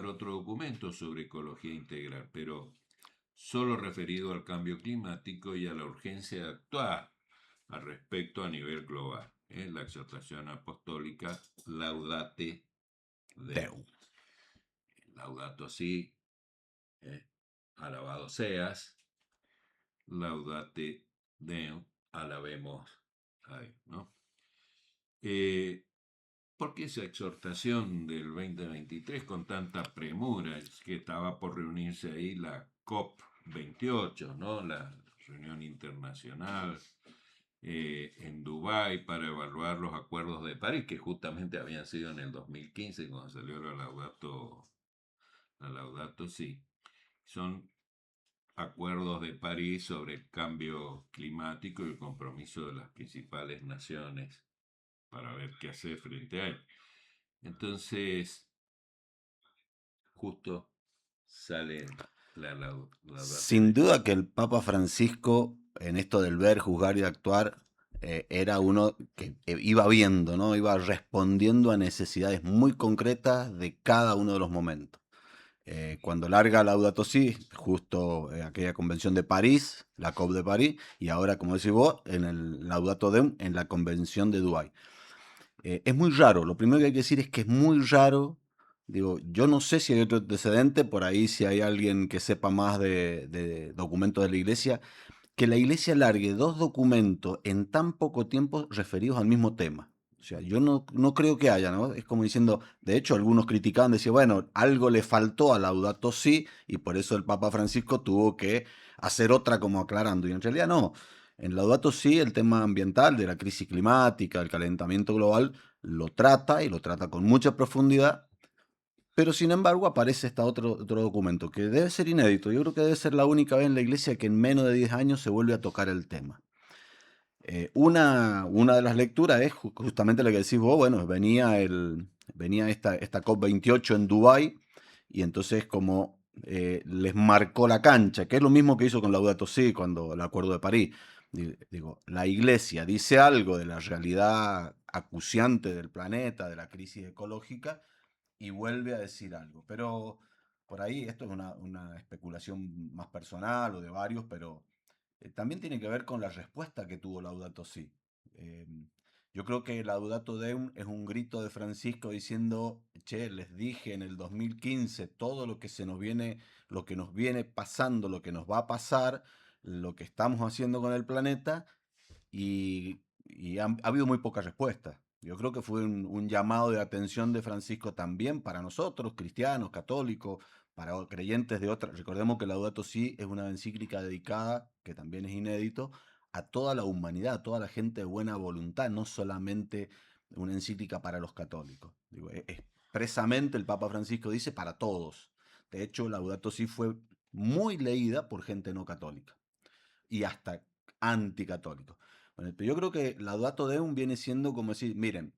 otro documento sobre ecología integral, pero solo referido al cambio climático y a la urgencia de actuar al respecto a nivel global. La exhortación apostólica Laudate Deum. Deu. Laudato si, eh, alabado seas, Laudate Deum, alabemos a Dios, ¿no? ¿Por qué esa exhortación del 2023 con tanta premura? Es que estaba por reunirse ahí la COP28, ¿no? La reunión internacional en Dubái para evaluar los acuerdos de París, que justamente habían sido en el 2015 cuando salió la Laudato Si. Son acuerdos de París sobre el cambio climático y el compromiso de las principales naciones para ver qué hacer frente a él. Entonces, justo sale la data Sin de... duda que el Papa Francisco, en esto del ver, juzgar y actuar, era uno que iba viendo, ¿no? Iba respondiendo a necesidades muy concretas de cada uno de los momentos. Cuando larga Laudato Si, justo aquella convención de París, la COP de París, y ahora, como decís vos, en el Laudato Deum, en la convención de Dubái. Es muy raro, lo primero que hay que decir es que es muy raro. Digo, yo no sé si hay otro antecedente, por ahí si hay alguien que sepa más de documentos de la iglesia, que la iglesia largue dos documentos en tan poco tiempo referidos al mismo tema. O sea, yo no creo que haya, ¿no? Es como diciendo, de hecho, algunos criticaban, decían, bueno, algo le faltó a Laudato Si y por eso el Papa Francisco tuvo que hacer otra como aclarando. Y en realidad no. En Laudato Si el tema ambiental, de la crisis climática, el calentamiento global, lo trata y lo trata con mucha profundidad, pero sin embargo aparece otro documento que debe ser inédito. Yo creo que debe ser la única vez en la iglesia que en menos de 10 años se vuelve a tocar el tema. Una de las lecturas es justamente la que decís vos, bueno, venía esta COP28 en Dubái y entonces como les marcó la cancha, que es lo mismo que hizo con Laudato Si cuando el Acuerdo de París. Digo, la iglesia dice algo de la realidad acuciante del planeta, de la crisis ecológica, y vuelve a decir algo. Pero por ahí esto es una especulación más personal o de varios, pero también tiene que ver con la respuesta que tuvo Laudato Si. Eh, yo creo que Laudato Deum es un grito de Francisco diciendo, che, les dije en el 2015 todo lo que se nos viene, lo que nos viene pasando, lo que nos va a pasar, lo que estamos haciendo con el planeta, y ha habido muy poca respuesta. Yo creo que fue un llamado de atención de Francisco también para nosotros, cristianos, católicos, para creyentes de otras. Recordemos que Laudato Si es una encíclica dedicada, que también es inédito, a toda la humanidad, a toda la gente de buena voluntad, no solamente una encíclica para los católicos. Digo, expresamente el Papa Francisco dice para todos. De hecho, Laudato Si fue muy leída por gente no católica y hasta anticatólicos. Bueno, pero yo creo que Laudato Deum viene siendo como decir, miren,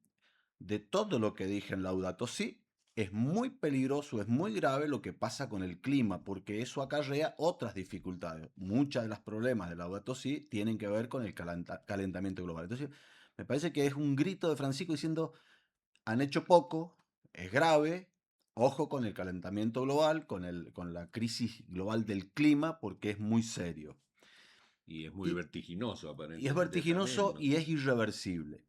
de todo lo que dije en Laudato Si, es muy peligroso, es muy grave lo que pasa con el clima, porque eso acarrea otras dificultades. Muchos de los problemas de Laudato Si tienen que ver con el calentamiento global. Entonces, me parece que es un grito de Francisco diciendo, han hecho poco, es grave, ojo con el calentamiento global, con la crisis global del clima, porque es muy serio. Y es muy Y, vertiginoso y es aparentemente también, vertiginoso ¿no? y es irreversible.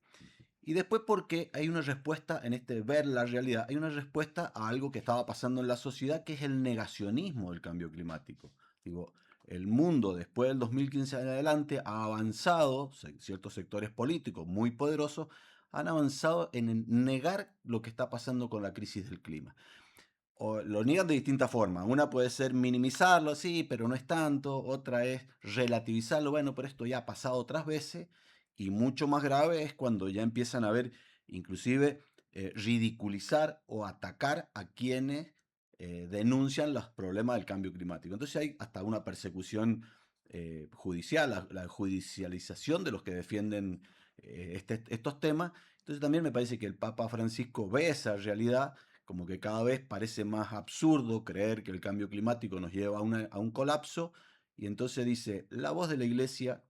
Y después porque hay una respuesta en este ver la realidad, hay una respuesta a algo que estaba pasando en la sociedad que es el negacionismo del cambio climático. Digo, el mundo después del 2015 en adelante ha avanzado, ciertos sectores políticos muy poderosos han avanzado en negar lo que está pasando con la crisis del clima. O lo niegan de distintas formas. Una puede ser minimizarlo, sí, pero no es tanto. Otra es relativizarlo, bueno, pero esto ya ha pasado otras veces. Y mucho más grave es cuando ya empiezan a ver, inclusive, ridiculizar o atacar a quienes denuncian los problemas del cambio climático. Entonces hay hasta una persecución judicial, la judicialización de los que defienden estos temas. Entonces también me parece que el Papa Francisco ve esa realidad como que cada vez parece más absurdo creer que el cambio climático nos lleva a un colapso, y entonces dice, la voz de la iglesia,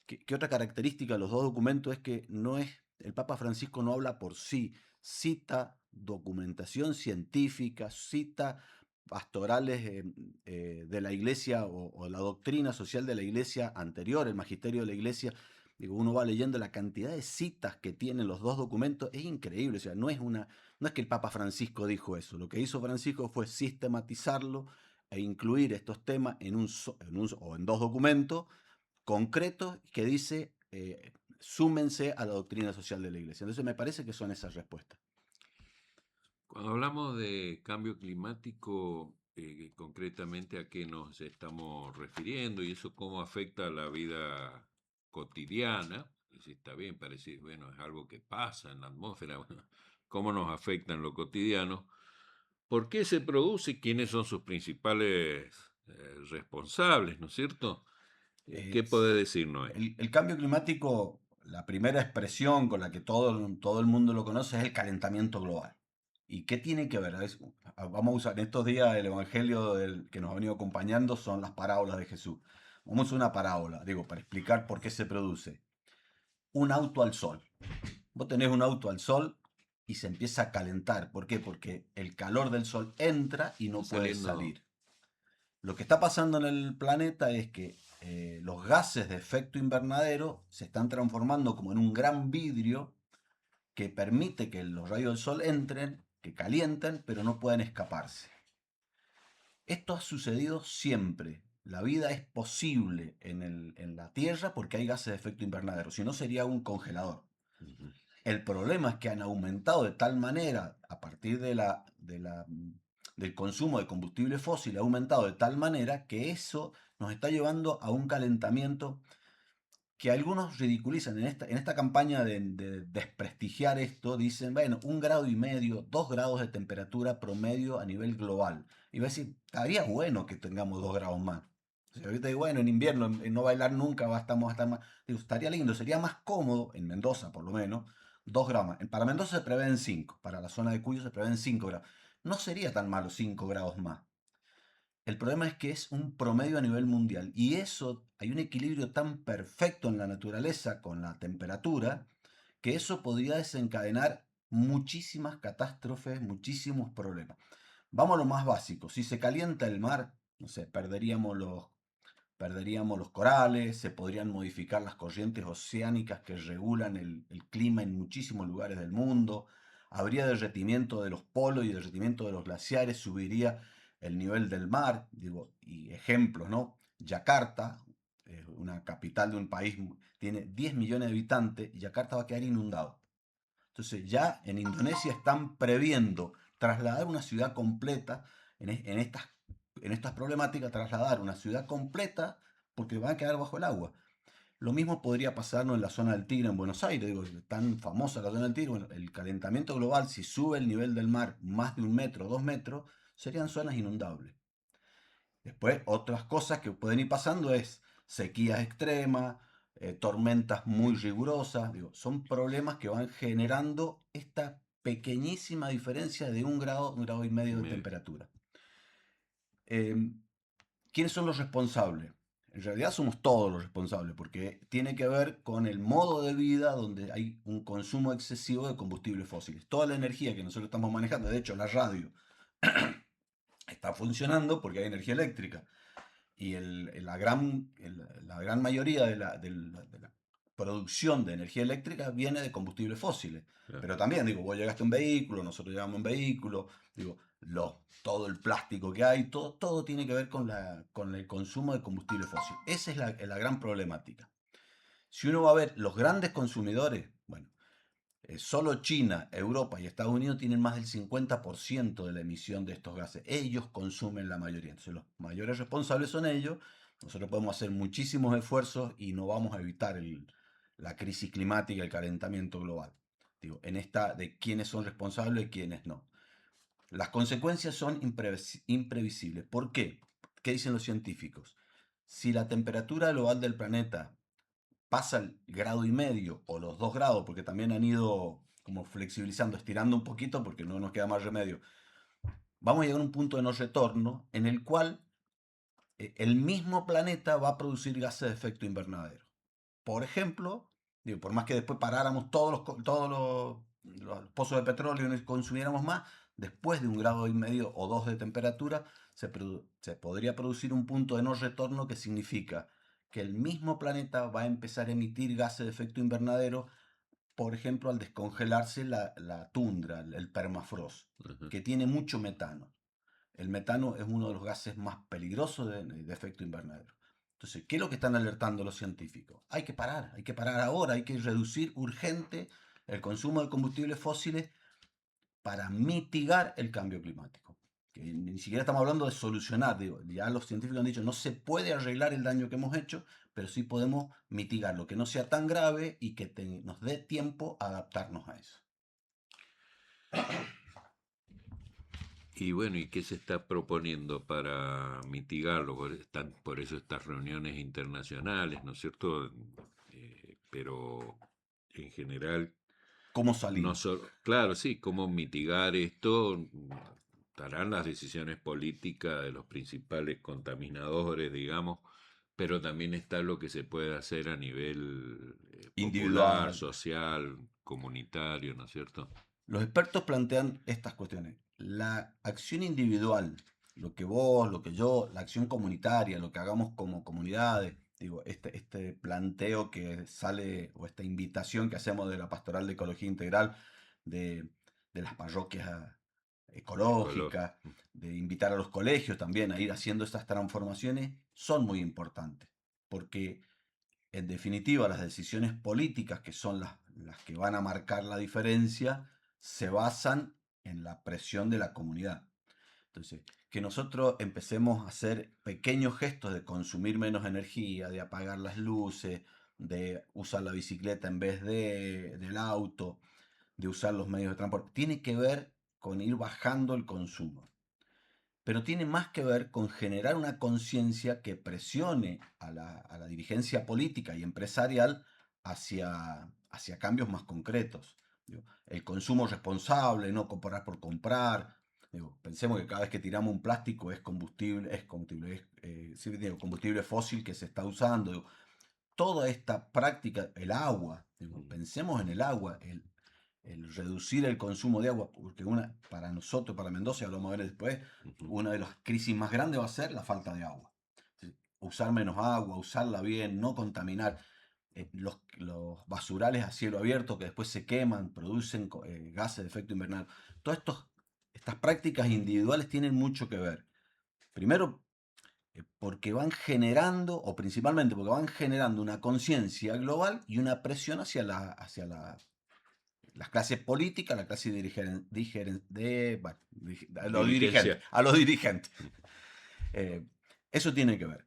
que otra característica de los dos documentos es que no es, el Papa Francisco no habla por sí, cita documentación científica, cita pastorales de la iglesia o la doctrina social de la iglesia anterior, el magisterio de la iglesia. Digo, uno va leyendo la cantidad de citas que tienen los dos documentos, es increíble. O sea, no es que el Papa Francisco dijo eso. Lo que hizo Francisco fue sistematizarlo e incluir estos temas o en dos documentos concretos que dice súmense a la doctrina social de la iglesia. Entonces me parece que son esas respuestas. Cuando hablamos de cambio climático, concretamente a qué nos estamos refiriendo y eso cómo afecta a la vida cotidiana, y si está bien, parece, bueno, es algo que pasa en la atmósfera, bueno, cómo nos afecta en lo cotidiano, por qué se produce, quiénes son sus principales responsables, ¿no es cierto? ¿Qué puede decirnos eso? El cambio climático, la primera expresión con la que todo el mundo lo conoce es el calentamiento global. ¿Y qué tiene que ver? Vamos a usar en estos días el evangelio que nos ha venido acompañando son las parábolas de Jesús. Vamos a usar una parábola, digo, para explicar por qué se produce. Un auto al sol. Vos tenés un auto al sol y se empieza a calentar. ¿Por qué? Porque el calor del sol entra y no Está puede saliendo, salir. Lo que está pasando en el planeta es que los gases de efecto invernadero se están transformando como en un gran vidrio que permite que los rayos del sol entren, que calienten, pero no pueden escaparse. Esto ha sucedido siempre. La vida es posible en la Tierra porque hay gases de efecto invernadero, si no sería un congelador. ujú, El problema es que han aumentado de tal manera, a partir del consumo de combustible fósil, ha aumentado de tal manera que eso nos está llevando a un calentamiento que algunos ridiculizan. En esta campaña de desprestigiar esto, dicen, bueno, 1,5 grados, 2 grados de temperatura promedio a nivel global. Y va a decir, estaría bueno que tengamos 2 grados más. O sea, ahorita digo, bueno, en invierno, en no bailar nunca, vamos a estar más. Digo, estaría lindo, sería más cómodo, en Mendoza por lo menos, 2 grados más. Para Mendoza se prevén 5, para la zona de Cuyo se prevén 5 grados. No sería tan malo 5 grados más. El problema es que es un promedio a nivel mundial y eso, hay un equilibrio tan perfecto en la naturaleza con la temperatura que eso podría desencadenar muchísimas catástrofes, muchísimos problemas. Vamos a lo más básico, si se calienta el mar, no sé, perderíamos los corales, se podrían modificar las corrientes oceánicas que regulan el clima en muchísimos lugares del mundo, habría derretimiento de los polos y derretimiento de los glaciares, subiría el nivel del mar, digo, y ejemplos, ¿no? Yakarta, una capital de un país, tiene 10 millones de habitantes y Yakarta va a quedar inundado. Entonces ya en Indonesia están previendo trasladar una ciudad completa en estas problemáticas, trasladar una ciudad completa porque van a quedar bajo el agua. Lo mismo podría pasarnos en la zona del Tigre en Buenos Aires, digo, tan famosa la zona del Tigre, bueno, el calentamiento global, si sube el nivel del mar más de 1 metro, 2 metros, serían zonas inundables. Después, otras cosas que pueden ir pasando es sequías extremas, tormentas muy rigurosas, digo, son problemas que van generando esta pequeñísima diferencia de 1 grado, 1,5 grados de medio. temperatura. ¿Quiénes son los responsables? En realidad somos todos los responsables, porque tiene que ver con el modo de vida donde hay un consumo excesivo de combustibles fósiles. Toda la energía que nosotros estamos manejando, de hecho la radio está funcionando porque hay energía eléctrica. Y la gran mayoría de la producción de energía eléctrica viene de combustibles fósiles. Claro. Pero también, digo, vos llegaste a un vehículo, nosotros llegamos a un vehículo, digo, todo el plástico que hay, todo tiene que ver con el consumo de combustible fósil. Esa es la gran problemática. Si uno va a ver los grandes consumidores, bueno, solo China, Europa y Estados Unidos tienen más del 50% de la emisión de estos gases. Ellos consumen la mayoría. Entonces los mayores responsables son ellos. Nosotros podemos hacer muchísimos esfuerzos y no vamos a evitar la crisis climática, el calentamiento global. Digo, en esta de quiénes son responsables y quiénes no. Las consecuencias son imprevisibles. ¿Por qué? ¿Qué dicen los científicos? Si la temperatura global del planeta pasa el 1,5 grados o los 2 grados, porque también han ido como flexibilizando, estirando un poquito porque no nos queda más remedio, vamos a llegar a un punto de no retorno en el cual el mismo planeta va a producir gases de efecto invernadero. Por ejemplo, digo, por más que después paráramos todos los los pozos de petróleo no consumiéramos más, después de 1,5 grados o 2 de temperatura, se podría producir un punto de no retorno que significa que el mismo planeta va a empezar a emitir gases de efecto invernadero, por ejemplo, al descongelarse la tundra, el permafrost, Ajá. que tiene mucho metano. El metano es uno de los gases más peligrosos de efecto invernadero. Entonces, ¿qué es lo que están alertando los científicos? Hay que parar ahora, hay que reducir urgente el consumo de combustibles fósiles para mitigar el cambio climático. Que ni siquiera estamos hablando de solucionar, digo, ya los científicos han dicho, no se puede arreglar el daño que hemos hecho, pero sí podemos mitigarlo, que no sea tan grave y que nos dé tiempo a adaptarnos a eso. Y bueno, ¿y qué se está proponiendo para mitigarlo? Por eso estas reuniones internacionales, ¿no es cierto? Pero en general, ¿Cómo no salimos? solo, claro, sí, cómo mitigar esto, estarán las decisiones políticas de los principales contaminadores, digamos, pero también está lo que se puede hacer a nivel popular, Individual. social, comunitario, ¿no es cierto? Los expertos plantean estas cuestiones. La acción individual, lo que vos, lo que yo, la acción comunitaria, lo que hagamos como comunidades, digo, este planteo que sale o esta invitación que hacemos de la Pastoral de Ecología Integral de, de las parroquias ecológicas, Ecológico. de invitar a los colegios también a ir haciendo estas transformaciones, son muy importantes, porque en definitiva, las decisiones políticas, que son las que van a marcar la diferencia, se basan en la presión de la comunidad. Entonces, que nosotros empecemos a hacer pequeños gestos de consumir menos energía, de apagar las luces, de usar la bicicleta en vez del auto, de usar los medios de transporte, tiene que ver con ir bajando el consumo, pero tiene más que ver con generar una conciencia que presione a la dirigencia política y empresarial hacia cambios más concretos. Digo, el consumo responsable, no comprar por comprar. Digo, pensemos que cada vez que tiramos un plástico sí, digo, combustible fósil que se está usando. Digo, toda esta práctica, el agua, digo, Mm, pensemos en el agua, el reducir el consumo de agua, porque para nosotros, para Mendoza, y lo vamos a ver después, ujú. una de las crisis más grandes va a ser la falta de agua. Usar menos agua, usarla bien, no contaminar. Los basurales a cielo abierto que después se queman, producen gases de efecto invernadero. Todas estas prácticas individuales tienen mucho que ver. Primero, porque van generando, o principalmente porque van generando una conciencia global y una presión hacia las clases políticas, la clase Dirigencia. a los dirigentes. Eh, Eso tiene que ver.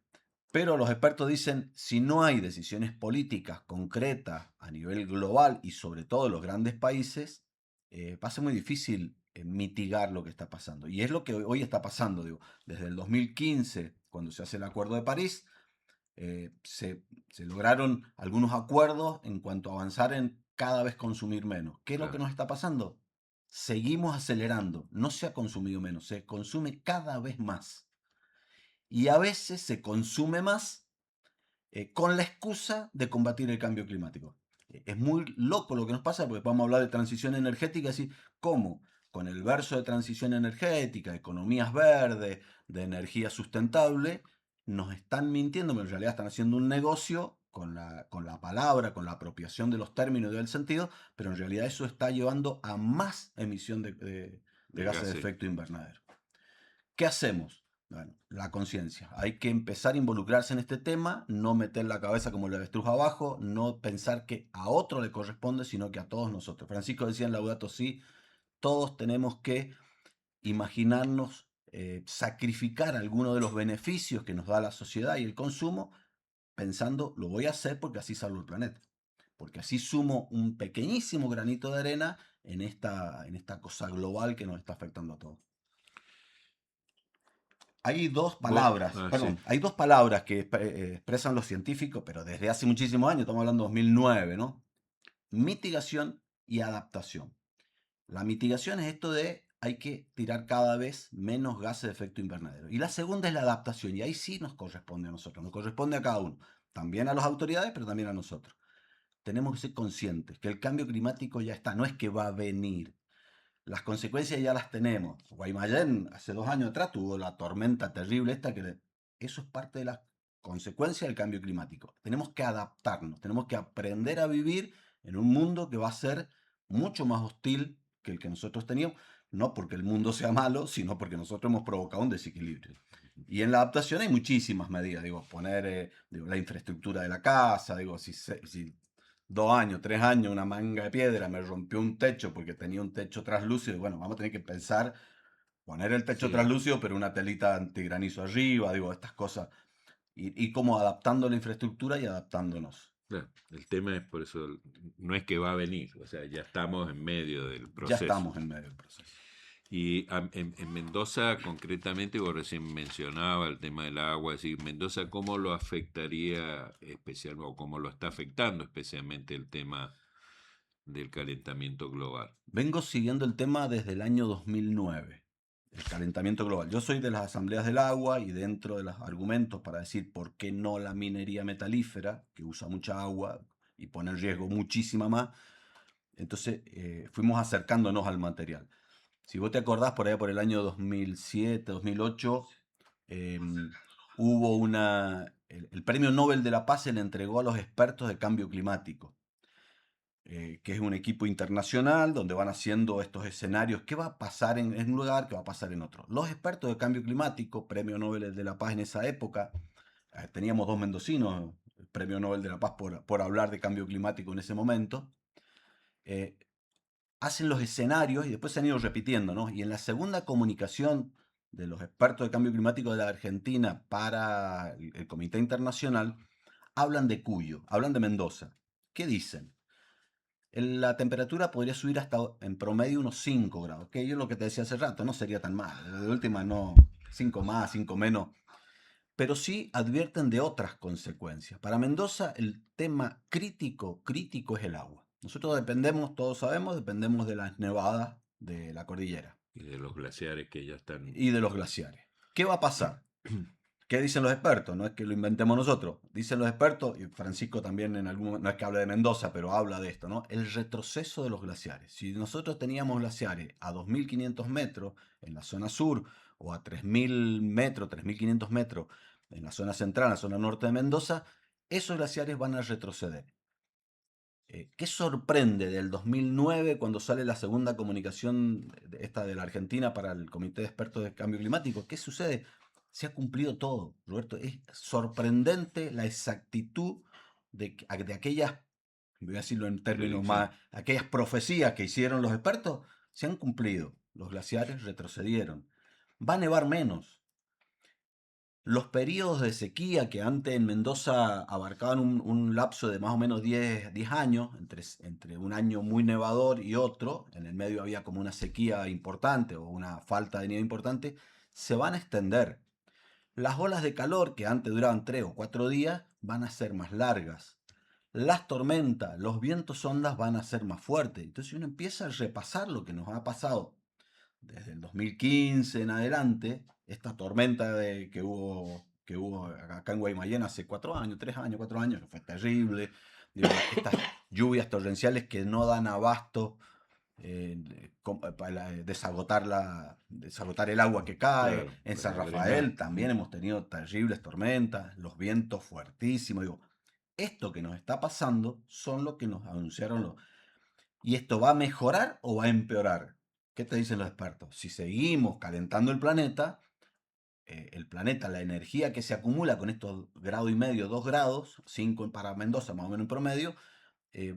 Pero los expertos dicen, si no hay decisiones políticas concretas a nivel global y sobre todo en los grandes países, va a ser muy difícil mitigar lo que está pasando. Y es lo que hoy está pasando. Digo, desde el 2015, cuando se hace el Acuerdo de París, se lograron algunos acuerdos en cuanto a avanzar en cada vez consumir menos. ¿Qué es lo que Claro. nos está pasando? Seguimos acelerando. No se ha consumido menos, se consume cada vez más. Y a veces se consume más con la excusa de combatir el cambio climático. Es muy loco lo que nos pasa porque podemos hablar de transición energética y decir, ¿cómo? Con el verso de transición energética, economías verdes, de energía sustentable, nos están mintiendo, pero en realidad están haciendo un negocio con la palabra, con la apropiación de los términos y del sentido, pero en realidad eso está llevando a más emisión de De gases de gases. efecto invernadero. ¿Qué hacemos? Bueno, la conciencia. Hay que empezar a involucrarse en este tema, no meter la cabeza como el avestruz abajo, no pensar que a otro le corresponde, sino que a todos nosotros. Francisco decía en Laudato Si, todos tenemos que imaginarnos sacrificar alguno de los beneficios que nos da la sociedad y el consumo, pensando, lo voy a hacer porque así salvo el planeta. Porque así sumo un pequeñísimo granito de arena en esta cosa global que nos está afectando a todos. Hay dos palabras, Sí. perdón, hay dos palabras que expresan los científicos, pero desde hace muchísimos años, estamos hablando de 2009, ¿no? Mitigación y adaptación. La mitigación es esto de hay que tirar cada vez menos gases de efecto invernadero. Y la segunda es la adaptación, y ahí sí nos corresponde a nosotros, nos corresponde a cada uno, también a las autoridades, pero también a nosotros. tenemos que ser conscientes que el cambio climático ya está, no es que va a venir. Las consecuencias ya las tenemos. Guaymallén hace 2 años atrás tuvo la tormenta terrible esta eso es parte de las consecuencias del cambio climático. Tenemos que adaptarnos, tenemos que aprender a vivir en un mundo que va a ser mucho más hostil que el que nosotros teníamos, no porque el mundo sea malo, sino porque nosotros hemos provocado un desequilibrio. Y en la adaptación hay muchísimas medidas, digo, poner la infraestructura de la casa, digo, si 2 años, 3 años, una manga de piedra me rompió un techo porque tenía un techo traslúcido, bueno, vamos a tener que pensar, poner el techo Sí, traslúcido, pero una telita antigranizo arriba, digo, estas cosas, y como adaptando la infraestructura y adaptándonos. claro. El tema es por eso, no es que va a venir, o sea, ya estamos en medio del Ya proceso. estamos en medio del proceso. Y en Mendoza, concretamente, vos recién mencionaba el tema del agua, es decir, Mendoza, ¿cómo lo afectaría especialmente, o cómo lo está afectando especialmente el tema del calentamiento global? Vengo siguiendo el tema desde el año 2009, el calentamiento global. Yo soy de las asambleas del agua y dentro de los argumentos para decir por qué no la minería metalífera, que usa mucha agua y pone en riesgo muchísima más, entonces fuimos acercándonos al material. Si vos te acordás, por allá por el año 2007, 2008, hubo el Premio Nobel de la Paz se le entregó a los expertos de cambio climático, que es un equipo internacional donde van haciendo estos escenarios, qué va a pasar en un lugar, qué va a pasar en otro. Los expertos de cambio climático, Premio Nobel de la Paz en esa época, teníamos 2 mendocinos, Premio Nobel de la Paz por hablar de cambio climático en ese momento, eh, hacen los escenarios y después se han ido repitiendo, ¿no? Y en la segunda comunicación de los expertos de cambio climático de la Argentina para el Comité Internacional, hablan de Cuyo, hablan de Mendoza. ¿Qué dicen? La temperatura podría subir hasta en promedio unos 5 grados, que yo lo que te decía hace rato, no sería tan mal. De última no, 5 más, 5 menos, pero sí advierten de otras consecuencias. Para Mendoza el tema crítico es el agua. Nosotros dependemos, todos sabemos, dependemos de las nevadas de la cordillera Y de los glaciares que ya están... y de los glaciares. ¿Qué va a pasar? ¿Qué dicen los expertos? No es que lo inventemos nosotros. Dicen los expertos, y Francisco también en algún momento, no es que hable de Mendoza, pero habla de esto, ¿no? El retroceso de los glaciares. Si nosotros teníamos glaciares a 2.500 metros en la zona sur o a 3.000 metros, 3.500 metros en la zona central, en la zona norte de Mendoza, esos glaciares van a retroceder. ¿Qué sorprende del 2009 cuando sale la segunda comunicación esta de la Argentina para el Comité de Expertos de Cambio Climático? ¿Qué sucede? Se ha cumplido todo, Roberto. Es sorprendente la exactitud de aquellas, voy a decirlo en términos Predicción. más, aquellas profecías que hicieron los expertos, se han cumplido. Los glaciares retrocedieron. Va a nevar menos. Los periodos de sequía que antes en Mendoza abarcaban un lapso de más o menos 10 años, entre un año muy nevador y otro, en el medio había como una sequía importante o una falta de nieve importante, se van a extender. Las olas de calor, que antes duraban 3 o 4 días, van a ser más largas. Las tormentas, los vientos ondas van a ser más fuertes. Entonces uno empieza a repasar lo que nos ha pasado desde el 2015 en adelante, esta tormenta que hubo acá en Guaymallén hace 4 años, 3 años, 4 años, que fue terrible. Digo, estas lluvias torrenciales que no dan abasto para desagotar el agua que cae. Claro, En San para drenar. Rafael también hemos tenido terribles tormentas, los vientos fuertísimos. Digo, esto que nos está pasando son lo que nos anunciaron los, ¿y esto va a mejorar o va a empeorar? ¿Qué te dicen los expertos? Si seguimos calentando el planeta, la energía que se acumula con estos 1,5 grados, 2 grados, 5 para Mendoza más o menos en promedio,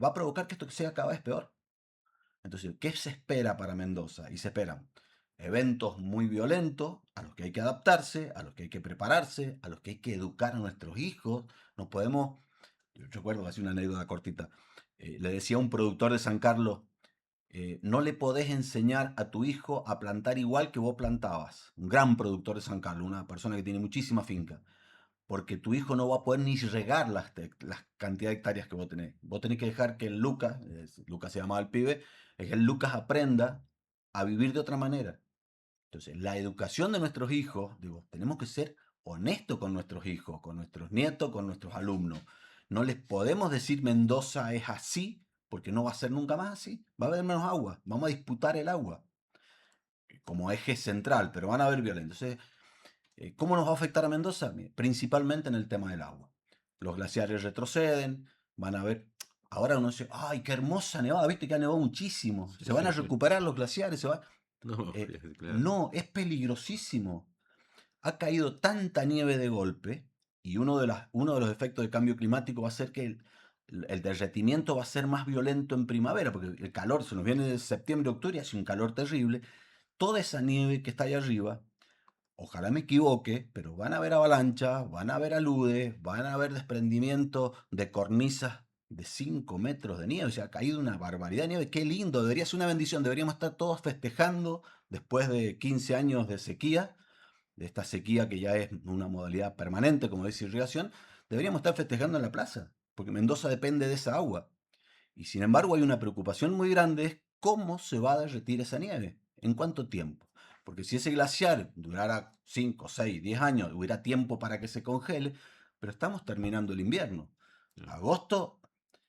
va a provocar que esto sea cada vez peor. Entonces, ¿qué se espera para Mendoza? Y se esperan eventos muy violentos a los que hay que adaptarse, a los que hay que prepararse, a los que hay que educar a nuestros hijos. No podemos, yo recuerdo, hace una anécdota cortita, le decía a un productor de San Carlos, no le podés enseñar a tu hijo a plantar igual que vos plantabas. Un gran productor de San Carlos, una persona que tiene muchísima finca. Porque tu hijo no va a poder ni regar las cantidades de hectáreas que vos tenés. Vos tenés que dejar que el Lucas, Lucas se llamaba el pibe, es que el Lucas aprenda a vivir de otra manera. Entonces, la educación de nuestros hijos, digo, tenemos que ser honestos con nuestros hijos, con nuestros nietos, con nuestros alumnos. No les podemos decir Mendoza es así, porque no va a ser nunca más así. Va a haber menos agua, vamos a disputar el agua como eje central, pero van a haber violentos. Entonces, ¿cómo nos va a afectar a Mendoza? Principalmente en el tema del agua. Los glaciares retroceden, van a ver. Ahora uno dice, ¡ay, qué hermosa nevada! ¿Viste que ha nevado muchísimo? Se van a recuperar los glaciares, se va. No, claro. No, es peligrosísimo. Ha caído tanta nieve de golpe y uno de los efectos del cambio climático va a ser que el derretimiento va a ser más violento en primavera, porque el calor se nos viene de septiembre, octubre y hace un calor terrible. Toda esa nieve que está allá arriba, ojalá me equivoque, pero van a haber avalanchas, van a haber aludes, van a haber desprendimiento de cornisas de 5 metros de nieve. O sea, ha caído una barbaridad de nieve. Qué lindo, debería ser una bendición. Deberíamos estar todos festejando después de 15 años de sequía, de esta sequía que ya es una modalidad permanente, como dice irrigación. Deberíamos estar festejando en la plaza, porque Mendoza depende de esa agua. Y sin embargo hay una preocupación muy grande, es cómo se va a derretir esa nieve, en cuánto tiempo. Porque si ese glaciar durara 5, 6, 10 años, hubiera tiempo para que se congele, pero estamos terminando el invierno. Agosto,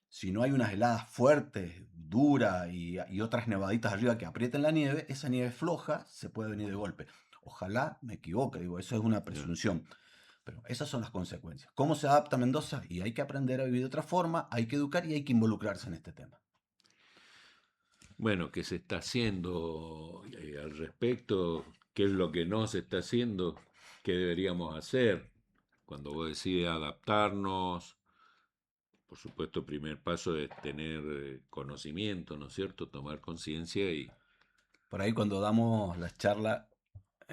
si no hay unas heladas fuertes, duras y otras nevaditas arriba que aprieten la nieve, esa nieve floja se puede venir de golpe. Ojalá me equivoque, digo, eso es una presunción. Pero esas son las consecuencias. ¿Cómo se adapta Mendoza? Y hay que aprender a vivir de otra forma, hay que educar y hay que involucrarse en este tema. Bueno, ¿qué se está haciendo al respecto? ¿Qué es lo que no se está haciendo? ¿Qué deberíamos hacer? Cuando vos decís adaptarnos, por supuesto, el primer paso es tener conocimiento, ¿no es cierto? Tomar conciencia y... Por ahí cuando damos las charlas,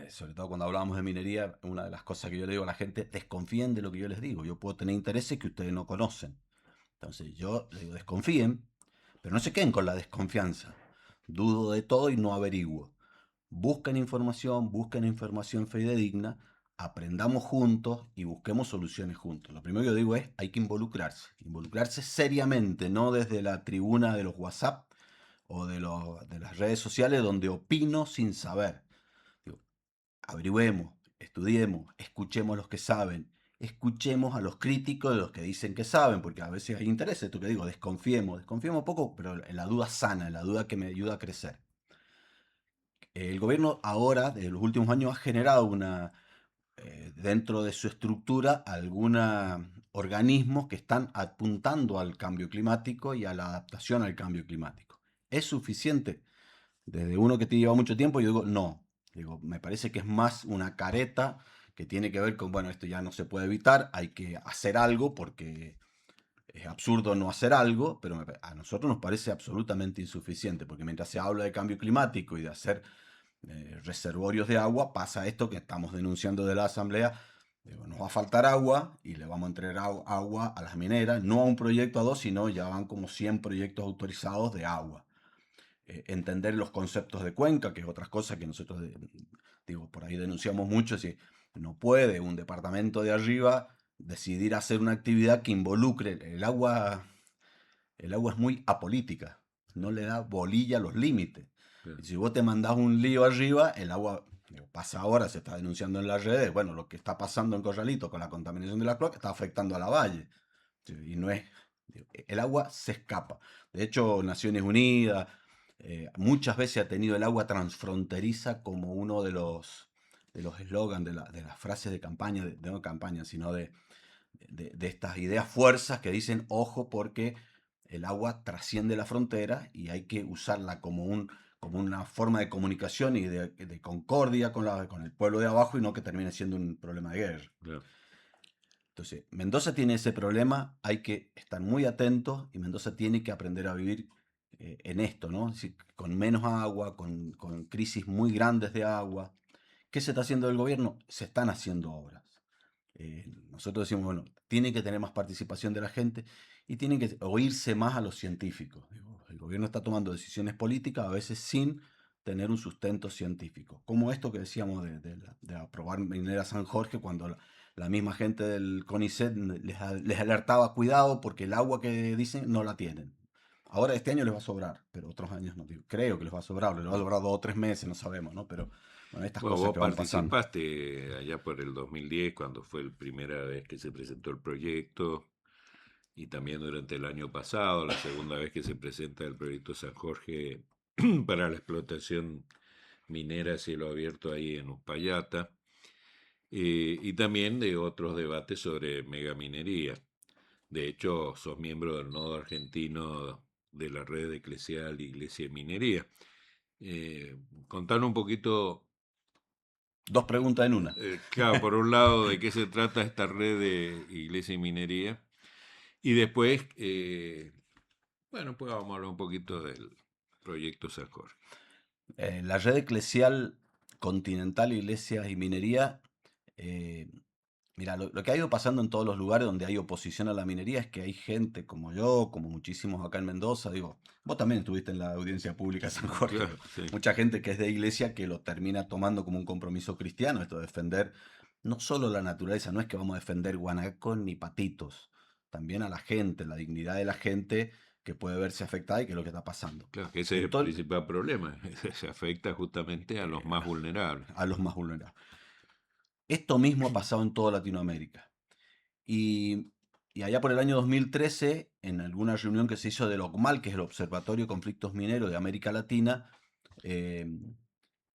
sobre todo cuando hablábamos de minería, una de las cosas que yo le digo a la gente, desconfíen de lo que yo les digo. Yo puedo tener intereses que ustedes no conocen. Entonces yo les digo, desconfíen, pero no se queden con la desconfianza. Dudo de todo y no averiguo. Busquen información fidedigna, aprendamos juntos y busquemos soluciones juntos. Lo primero que yo digo es, hay que involucrarse seriamente, no desde la tribuna de los WhatsApp o de las redes sociales donde opino sin saber. Digo, averigüemos, estudiemos, escuchemos a los que saben, escuchemos a los críticos de los que dicen que saben, porque a veces hay intereses, tú que digo, desconfiemos poco, pero en la duda sana, en la duda que me ayuda a crecer. El gobierno ahora, de los últimos años, ha generado dentro de su estructura algunos organismos que están apuntando al cambio climático y a la adaptación al cambio climático. ¿Es suficiente? Desde uno que te lleva mucho tiempo, yo digo, no. Digo, me parece que es más una careta que tiene que ver con, bueno, esto ya no se puede evitar, hay que hacer algo porque es absurdo no hacer algo, pero a nosotros nos parece absolutamente insuficiente, porque mientras se habla de cambio climático y de hacer reservorios de agua, pasa esto que estamos denunciando de la Asamblea. Digo, nos va a faltar agua y le vamos a entregar agua a las mineras, no a un proyecto a dos, sino ya van como 100 proyectos autorizados de agua. Entender los conceptos de cuenca, que es otra cosa que nosotros, digo, por ahí denunciamos mucho, si no puede un departamento de arriba decidir hacer una actividad que involucre el agua es muy apolítica, no le da bolilla a los límites. Y si vos te mandás un lío arriba, el agua pasa ahora, se está denunciando en las redes, bueno, lo que está pasando en Corralito con la contaminación de la cloaca está afectando a la valle. Y no es, el agua se escapa. De hecho, Naciones Unidas muchas veces ha tenido el agua transfronteriza como uno de los eslogans, de las frases de campaña, de no campaña, sino de estas ideas fuerzas que dicen, ojo, porque el agua trasciende la frontera y hay que usarla como una forma de comunicación y de concordia con el pueblo de abajo y no que termine siendo un problema de guerra. Claro. Entonces, Mendoza tiene ese problema, hay que estar muy atentos y Mendoza tiene que aprender a vivir en esto, ¿no? Es decir, con menos agua, con crisis muy grandes de agua. ¿Qué se está haciendo el gobierno? Se están haciendo obras. Nosotros decimos, bueno, tiene que tener más participación de la gente y tiene que oírse más a los científicos. Digo, el gobierno está tomando decisiones políticas a veces sin tener un sustento científico. Como esto que decíamos de aprobar minera San Jorge cuando la misma gente del CONICET les alertaba, cuidado porque el agua que dicen no la tienen. Ahora este año les va a sobrar, pero otros años no. Digo, creo que les va a sobrar, les va a sobrar 2 o 3 meses, no sabemos, ¿no? Pero bueno, estas Bueno, cosas vos que van pasando. participaste allá por el 2010, cuando fue la primera vez que se presentó el proyecto. y también durante el año pasado, la segunda vez que se presenta el proyecto San Jorge para la explotación minera a cielo abierto ahí en Uspallata, y también de otros debates sobre megaminería. De hecho, sos miembro del nodo argentino de la red eclesial Iglesia y Minería. Eh, Contar un poquito, Dos preguntas en una. claro, por un lado, de qué se trata esta red de Iglesia y Minería, y después, bueno, pues vamos a hablar un poquito del proyecto San Jorge. La red eclesial continental, iglesias y minería, eh, mira, lo que ha ido pasando en todos los lugares donde hay oposición a la minería es que hay gente como yo, como muchísimos acá en Mendoza, digo, vos también estuviste en la audiencia pública de San Jorge, Claro, digo, sí, mucha gente que es de iglesia que lo termina tomando como un compromiso cristiano, esto de defender no solo la naturaleza, no es que vamos a defender guanacos ni patitos, también a la gente, la dignidad de la gente que puede verse afectada y que es lo que está pasando. claro, que ese Y es en el todo, principal problema. Se afecta justamente a los más vulnerables. a los más vulnerables. Esto mismo ha pasado en toda Latinoamérica. Y, y allá por el año 2013, en alguna reunión que se hizo del OCMAL, que es el Observatorio de Conflictos Mineros de América Latina, eh,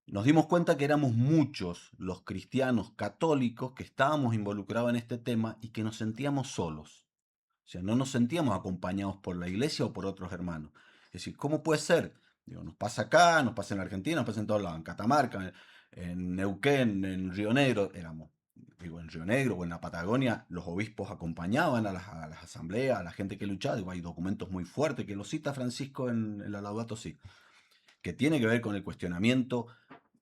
nos dimos cuenta que éramos muchos los cristianos católicos que estábamos involucrados en este tema y que nos sentíamos solos. O sea, no nos sentíamos acompañados por la iglesia o por otros hermanos. Es decir, ¿cómo puede ser? Digo, nos pasa acá, nos pasa en la Argentina, nos pasa en todos lados, en Catamarca, en Neuquén, en Río Negro, éramos, digo, en Río Negro o en la Patagonia, los obispos acompañaban a las asambleas, a la gente que luchaba, digo, hay documentos muy fuertes que lo cita Francisco en la Laudato Si, que tiene que ver con el cuestionamiento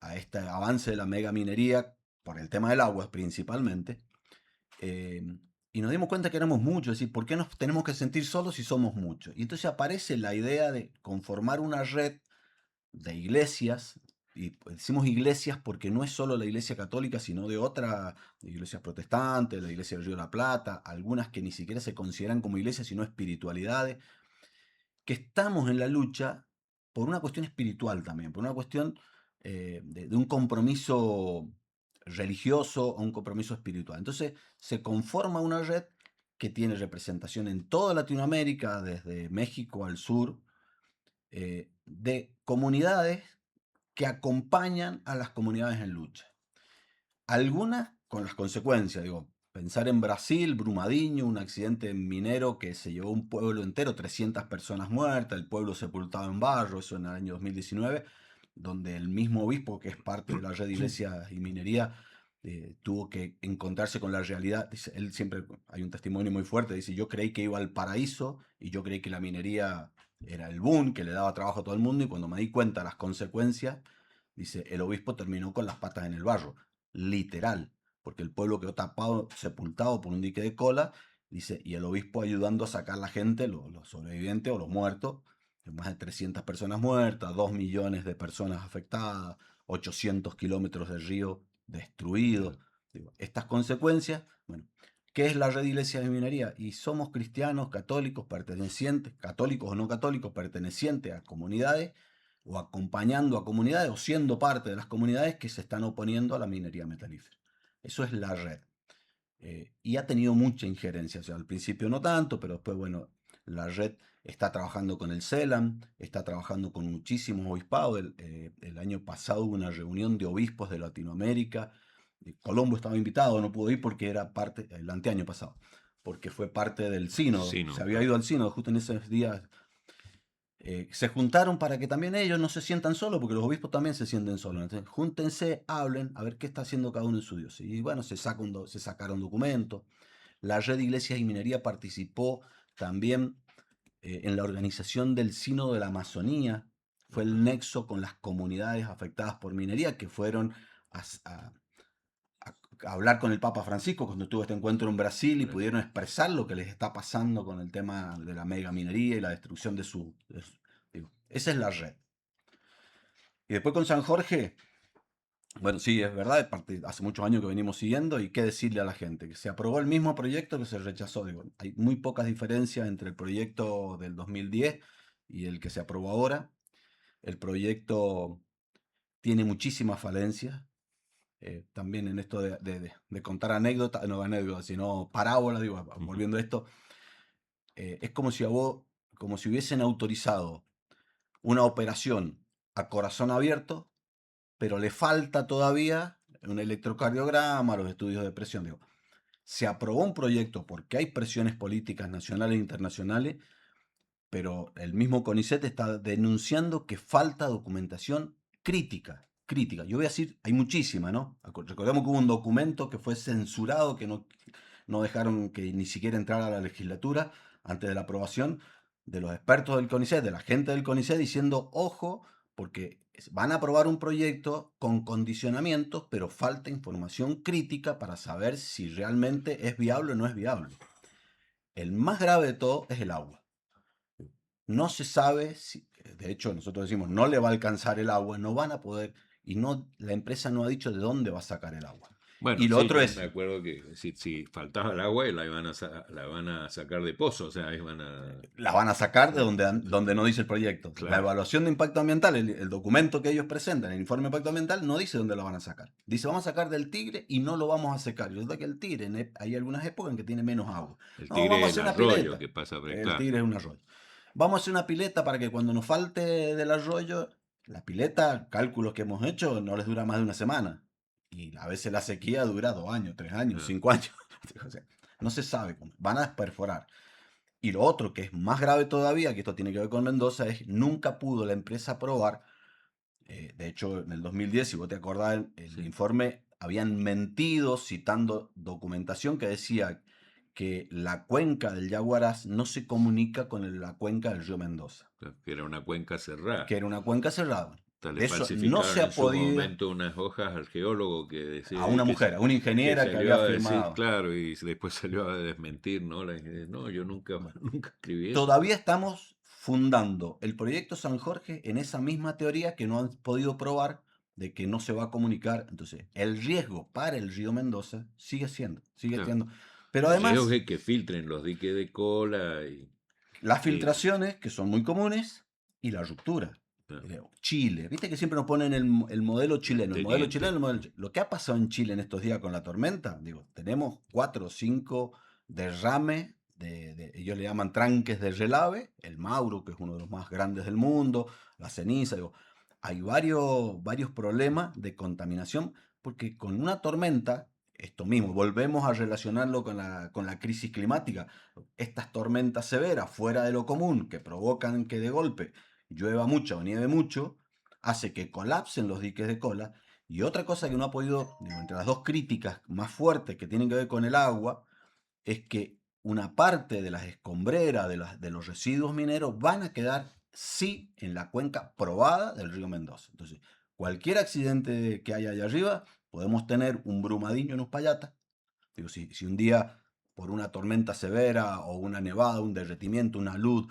a este avance de la megaminería por el tema del agua principalmente, eh, y nos dimos cuenta que éramos muchos, es decir, ¿por qué nos tenemos que sentir solos si somos muchos? Y entonces aparece la idea de conformar una red de iglesias, y decimos iglesias porque no es solo la iglesia católica, sino de otras iglesias protestantes, la iglesia del Río de la Plata, algunas que ni siquiera se consideran como iglesias, sino espiritualidades, que estamos en la lucha por una cuestión espiritual también, por una cuestión de un compromiso religioso o un compromiso espiritual. Entonces se conforma una red que tiene representación en toda Latinoamérica, desde México al sur, de comunidades que acompañan a las comunidades en lucha. Algunas con las consecuencias, digo, pensar en Brasil, Brumadinho, un accidente minero que se llevó un pueblo entero, 300 personas muertas, el pueblo sepultado en barro, eso en el año 2019, donde el mismo obispo, que es parte de la red de iglesias y minería, tuvo que encontrarse con la realidad. Dice, él siempre, hay un testimonio muy fuerte, dice, yo creí que iba al paraíso y yo creí que la minería era el boom, que le daba trabajo a todo el mundo, y cuando me di cuenta de las consecuencias, dice, el obispo terminó con las patas en el barro, literal, porque el pueblo quedó tapado, sepultado por un dique de cola, dice, y el obispo ayudando a sacar la gente, los sobrevivientes o los muertos, más de 300 personas muertas, 2 millones de personas afectadas, 800 kilómetros de río destruidos. Digo, estas consecuencias, bueno, ¿qué es la red de iglesias de minería? Y somos cristianos, católicos, pertenecientes, católicos o no católicos, pertenecientes a comunidades o acompañando a comunidades o siendo parte de las comunidades que se están oponiendo a la minería metalífera. Eso es la red. Y ha tenido mucha injerencia, o sea, al principio no tanto, pero después, bueno, la red está trabajando con el CELAM, está trabajando con muchísimos obispados. El año pasado hubo una reunión de obispos de Latinoamérica. Colombo estaba invitado, no pudo ir porque era parte, el anteaño pasado, porque fue parte del sínodo. Sí, Se no, había ido al sínodo justo en esos días. Se juntaron para que también ellos no se sientan solos, porque los obispos también se sienten solos. Entonces, júntense, hablen, a ver qué está haciendo cada uno en su dios. Y bueno, se sacaron documentos. La red de iglesias y minería participó también en la organización del Sínodo de la Amazonía. Fue el nexo con las comunidades afectadas por minería que fueron a, a- a hablar con el Papa Francisco cuando tuvo este encuentro en Brasil y pudieron expresar lo que les está pasando con el tema de la mega minería y la destrucción digo, esa es la red. Y después con San Jorge, bueno, sí, es verdad, hace muchos años que venimos siguiendo y qué decirle a la gente, que se aprobó el mismo proyecto que se rechazó. Digo, hay muy pocas diferencias entre el proyecto del 2010 y el que se aprobó ahora. El proyecto tiene muchísimas falencias. También en esto de contar anécdotas, no anécdotas, sino parábolas, digo, volviendo a esto, es como si a vos, como si hubiesen autorizado una operación a corazón abierto, pero le falta todavía un electrocardiograma, los estudios de presión. Digo, se aprobó un proyecto porque hay presiones políticas nacionales e internacionales, pero el mismo CONICET está denunciando que falta documentación crítica. Crítica. Yo voy a decir, hay muchísima, ¿no? Recordemos que hubo un documento que fue censurado, que no dejaron que ni siquiera entrara a la legislatura antes de la aprobación, de los expertos del CONICET, de la gente del CONICET, diciendo, ojo, porque van a aprobar un proyecto con condicionamientos, pero falta información crítica para saber si realmente es viable o no es viable. El más grave de todo es el agua. No se sabe si, de hecho nosotros decimos, no le va a alcanzar el agua, no van a poder, y no, la empresa no ha dicho de dónde va a sacar el agua. Bueno, Y lo sí, otro yo me es, acuerdo que si faltaba el agua la van a sacar de pozo, o sea, la van a sacar de eh, donde no dice el proyecto. La claro, evaluación de impacto ambiental, el documento que ellos presentan, el informe de impacto ambiental, no dice dónde lo van a sacar. Dice, vamos a sacar del Tigre y no lo vamos a secar. Yo sé que el Tigre, hay algunas épocas en que tiene menos agua. el No, Tigre vamos a del hacer una arroyo pileta. que pasa por El acá. Tigre es un arroyo. Vamos a hacer una pileta para que cuando nos falte del arroyo, la pileta, cálculos que hemos hecho, no les dura más de una semana. Y a veces la sequía dura 2 años, 3 años, Ah, 5 años. O sea, no se sabe cómo. Van a perforar. Y lo otro, que es más grave todavía, que esto tiene que ver con Mendoza, es nunca pudo la empresa probar. De hecho, en el 2010, si vos te acordás, el sí, informe habían mentido citando documentación que decía que la cuenca del Yaguaraz no se comunica con la cuenca del río Mendoza, claro, que era una cuenca cerrada. que era una cuenca cerrada. Hasta le De eso no falsificaron se en ha su podido. momento unas hojas al geólogo que A decía una mujer, a una que ingeniera que había salió a decir, firmado. claro, y después salió a desmentir, ¿no? No, yo nunca, Bueno, nunca escribí eso. todavía estamos fundando el proyecto San Jorge en esa misma teoría que no han podido probar de que no se va a comunicar. Entonces, el riesgo para el río Mendoza sigue Claro. siendo. Pero El riesgo además, es que filtren los diques de cola las y- filtraciones, que son muy comunes, y la ruptura. claro, Chile, viste que siempre nos ponen el modelo chileno, el modelo chileno, teniente. Lo que ha pasado en Chile en estos días con la tormenta, digo, tenemos 4 o 5 derrames, ellos le llaman tranques de relave, el Mauro, que es uno de los más grandes del mundo, la ceniza, digo, hay varios problemas de contaminación, porque con una tormenta, esto mismo, volvemos a relacionarlo con la crisis climática, estas tormentas severas, fuera de lo común, que provocan que de golpe llueva mucho o nieve mucho, hace que colapsen los diques de cola. Y otra cosa que no ha podido, digo, entre las dos críticas más fuertes que tienen que ver con el agua, es que una parte de las escombreras, de los residuos mineros, van a quedar sí en la cuenca probada del río Mendoza. Entonces, cualquier accidente que haya allá arriba, podemos tener un brumadinho en Uspallata. Digo, si un día por una tormenta severa o una nevada, un derretimiento, una luz,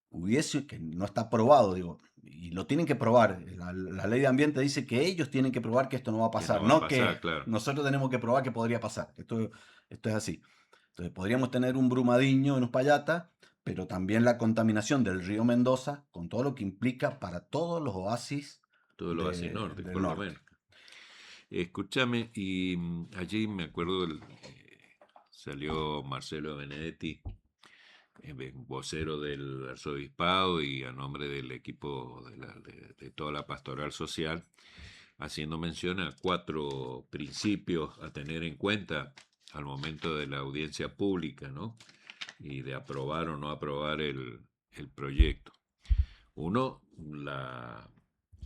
hubiese, que no está probado, digo, y lo tienen que probar. La ley de ambiente dice que ellos tienen que probar que esto no va a Que no pasar, va a no pasar, que claro. nosotros tenemos que probar que podría pasar. Esto es así. Entonces podríamos tener un Brumadinho en Uspallata, pero también la contaminación del río Mendoza, con todo lo que implica para todos los oasis Todo lo hace norte, del por lo norte. menos. Escúchame, y allí me acuerdo, salió Marcelo Benedetti, vocero del arzobispado y a nombre del equipo de toda la pastoral social, haciendo mención a 4 principios a tener en cuenta al momento de la audiencia pública, ¿no? Y de aprobar o no aprobar el proyecto. Uno, la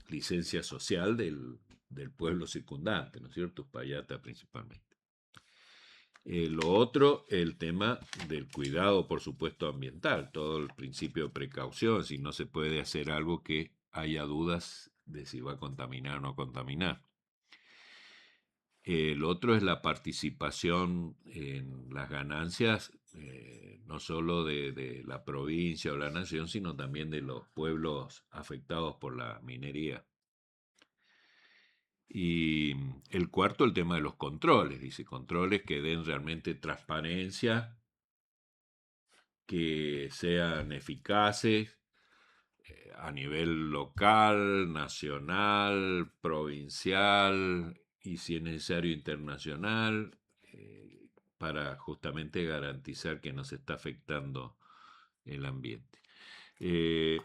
licencia social del pueblo circundante, ¿no es cierto? Uspallata principalmente. Lo otro, el tema del cuidado, por supuesto, ambiental, todo el principio de precaución, si no se puede hacer algo que haya dudas de si va a contaminar o no contaminar. El otro es la participación en las ganancias, no solo de la provincia o la nación, sino también de los pueblos afectados por la minería. Y el cuarto, el tema de los controles, dice, controles que den realmente transparencia, que sean eficaces a nivel local, nacional, provincial y si es necesario internacional, para justamente garantizar que no se está afectando el ambiente. El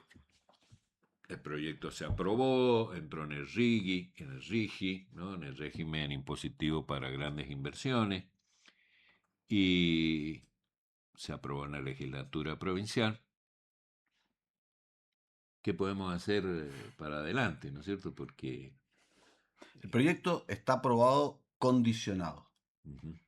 proyecto se aprobó, entró en el RIGI, ¿no? En el régimen impositivo para grandes inversiones, y se aprobó en la legislatura provincial. ¿Qué podemos hacer para adelante, ¿no es cierto? Porque... El proyecto está aprobado condicionado. Uh-huh.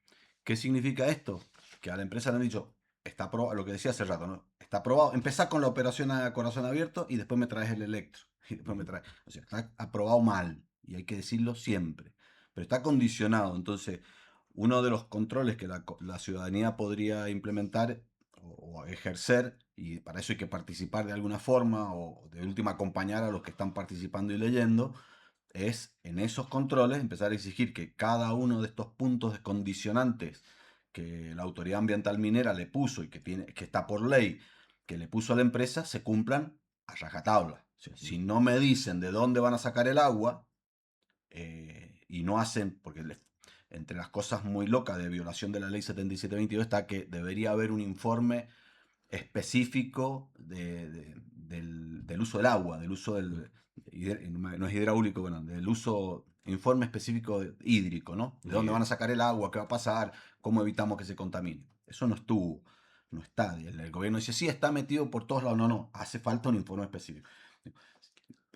¿Qué significa esto? Que a la empresa le han dicho, está aprobado, lo que decía hace rato, ¿no? Está aprobado, empezá con la operación a corazón abierto y después me traes el electro. Y después me traes. O sea, está aprobado mal, y hay que decirlo siempre. Pero está condicionado. Entonces, uno de los controles que la ciudadanía podría implementar o ejercer, y para eso hay que participar de alguna forma, o de última acompañar a los que están participando y leyendo, es en esos controles empezar a exigir que cada uno de estos puntos de condicionantes que la autoridad ambiental minera le puso y que está por ley, que le puso a la empresa, se cumplan a rajatabla. O sea, si no me dicen de dónde van a sacar el agua, y no hacen, porque entre las cosas muy locas de violación de la ley 7722 está que debería haber un informe específico del uso del agua, del uso del, no es hidráulico, bueno, del uso, informe específico hídrico, ¿no? De dónde van a sacar el agua, qué va a pasar, cómo evitamos que se contamine. Eso no estuvo, no está. El gobierno dice, sí, está metido por todos lados. No, no, hace falta un informe específico.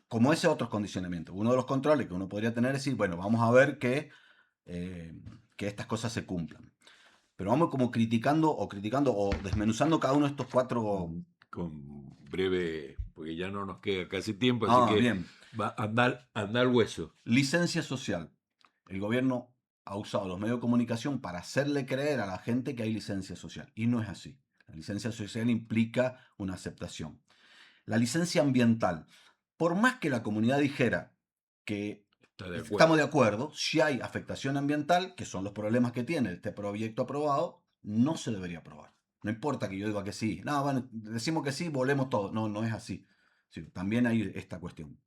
Como ese otro condicionamiento. Uno de los controles que uno podría tener es decir, bueno, vamos a ver que estas cosas se cumplan. Pero vamos como criticando o desmenuzando cada uno de estos cuatro. Con breve, porque ya no nos queda casi tiempo, así Ah, que bien. va a andar al hueso. Licencia social. El gobierno ha usado los medios de comunicación para hacerle creer a la gente que hay licencia social. Y no es así. La licencia social implica una aceptación. La licencia ambiental. Por más que la comunidad dijera que estamos de acuerdo, si hay afectación ambiental, que son los problemas que tiene este proyecto aprobado, no se debería aprobar. No importa que yo diga que sí. No, bueno, decimos que sí, volemos todo. No, no es así. Sí, también hay esta cuestión.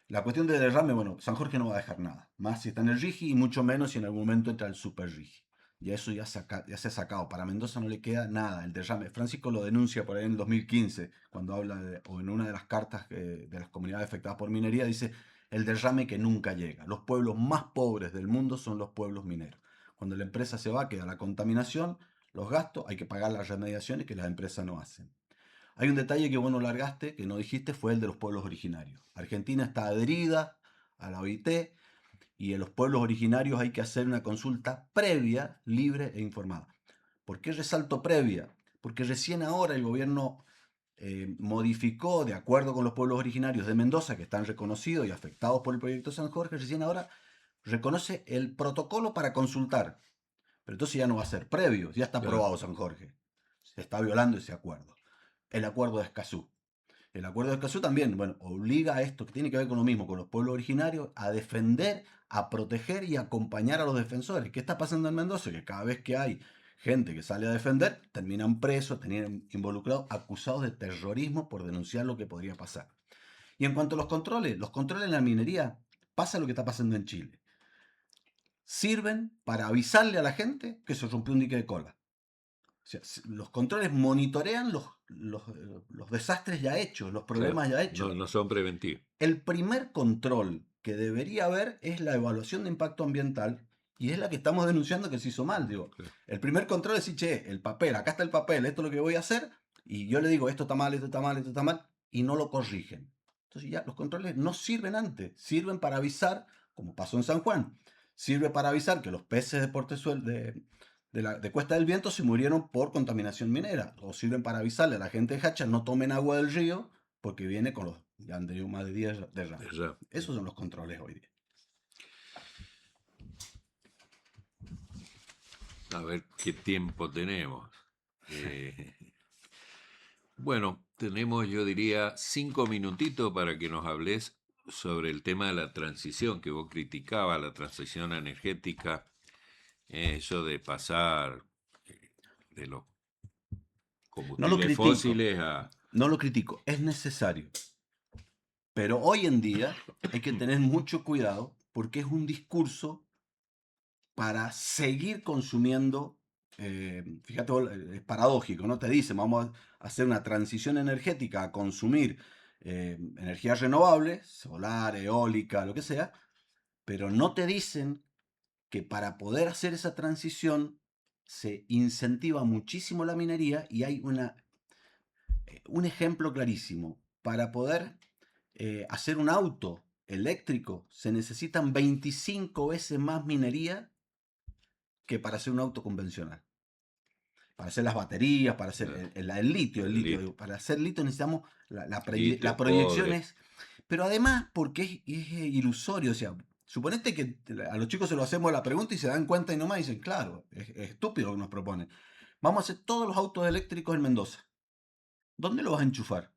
La cuestión de derrame, bueno, San Jorge no va a dejar nada. Más si está en el RIGI y mucho menos si en algún momento entra el Super RIGI. Y eso ya se ha sacado. Para Mendoza no le queda nada. El derrame. Francisco lo denuncia por ahí en el 2015, cuando habla o en una de las cartas de las comunidades afectadas por minería, dice el derrame que nunca llega. Los pueblos más pobres del mundo son los pueblos mineros. Cuando la empresa se va, queda la contaminación, los gastos, hay que pagar las remediaciones que las empresas no hacen. Hay un detalle que vos no largaste, que no dijiste, fue el de los pueblos originarios. Argentina está adherida a la OIT y en los pueblos originarios hay que hacer una consulta previa, libre e informada. ¿Por qué resalto previa? Porque recién ahora el gobierno modificó, de acuerdo con los pueblos originarios de Mendoza, que están reconocidos y afectados por el proyecto San Jorge, recién ahora reconoce el protocolo para consultar. Pero entonces ya no va a ser previo, ya está aprobado San Jorge. Se está violando ese acuerdo. El acuerdo de Escazú. El acuerdo de Escazú también, bueno, obliga a esto, que tiene que ver con lo mismo, con los pueblos originarios, a defender, a proteger y a acompañar a los defensores. ¿Qué está pasando en Mendoza? Que cada vez que hay gente que sale a defender, terminan presos, terminan involucrados, acusados de terrorismo por denunciar lo que podría pasar. Y en cuanto a los controles en la minería, pasa lo que está pasando en Chile. Sirven para avisarle a la gente que se rompió un dique de cola. O sea, los controles monitorean los desastres ya hechos, los problemas ya hechos. No, no son preventivos. El primer control que debería haber es la evaluación de impacto ambiental y es la que estamos denunciando que se hizo mal. Digo, Claro. El primer control es decir, che, el papel, acá está el papel, esto es lo que voy a hacer y yo le digo, esto está mal, esto está mal, esto está mal y no lo corrigen. Entonces ya los controles no sirven antes, sirven para avisar, como pasó en San Juan, sirve para avisar que los peces de Portezuelo, de Cuesta del Viento se murieron por contaminación minera, o sirven para avisarle a la gente de Hacha no tomen agua del río porque viene con los, ya han tenido más de 10 derrames. Esos son los controles hoy día. A ver qué tiempo tenemos. Bueno, tenemos, yo diría, 5 minutitos para que nos hables sobre el tema de la transición que vos criticabas, la transición energética, eso de pasar de los combustibles fósiles a... No lo critico, es necesario. Pero hoy en día hay que tener mucho cuidado porque es un discurso para seguir consumiendo fíjate, es paradójico, ¿no? Te dicen, vamos a hacer una transición energética a consumir energías renovables, solar, eólica, lo que sea, pero no te dicen que para poder hacer esa transición se incentiva muchísimo la minería y hay un ejemplo clarísimo. Para poder hacer un auto eléctrico se necesitan 25 veces más minería que para hacer un auto convencional. Para hacer las baterías, para hacer Claro. el litio, El litio. para hacer litio necesitamos la Litio, proyección cobre. es, pero además porque es ilusorio, o sea, suponete que a los chicos se lo hacemos la pregunta y se dan cuenta y nomás dicen, claro, es estúpido lo que nos proponen. Vamos a hacer todos los autos eléctricos en Mendoza. ¿Dónde lo vas a enchufar?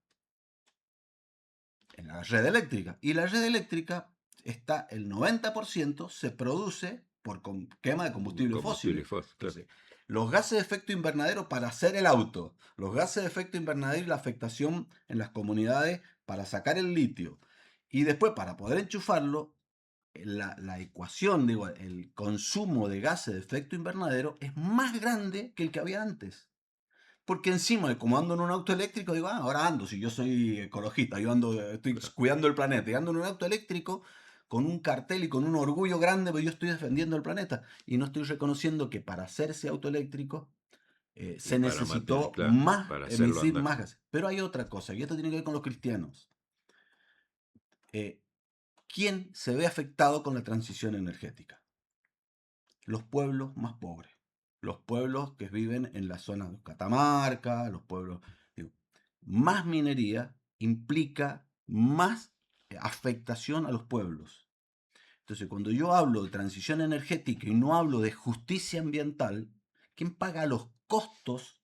En la red eléctrica. Y la red eléctrica está, el 90% se produce por quema de combustibles Combustible fósiles. fósil, claro. Entonces, los gases de efecto invernadero para hacer el auto, los gases de efecto invernadero y la afectación en las comunidades para sacar el litio. Y después, para poder enchufarlo, la ecuación, digo, el consumo de gases de efecto invernadero es más grande que el que había antes. Porque encima, como ando en un auto eléctrico, digo, ahora ando, si yo soy ecologista, yo ando, estoy cuidando el planeta, y ando en un auto eléctrico con un cartel y con un orgullo grande, pero yo estoy defendiendo el planeta y no estoy reconociendo que para hacer ese auto eléctrico Y se para mantener, necesitó claro, más, para hacerlo emitir andar. más gases. Pero hay otra cosa, y esto tiene que ver con los cristianos. Eh, ¿Quién se ve afectado con la transición energética? Los pueblos más pobres, los pueblos que viven en la zona de Catamarca, los pueblos, digo, más minería implica más afectación a los pueblos. Entonces, cuando yo hablo de transición energética y no hablo de justicia ambiental, ¿quién paga los costos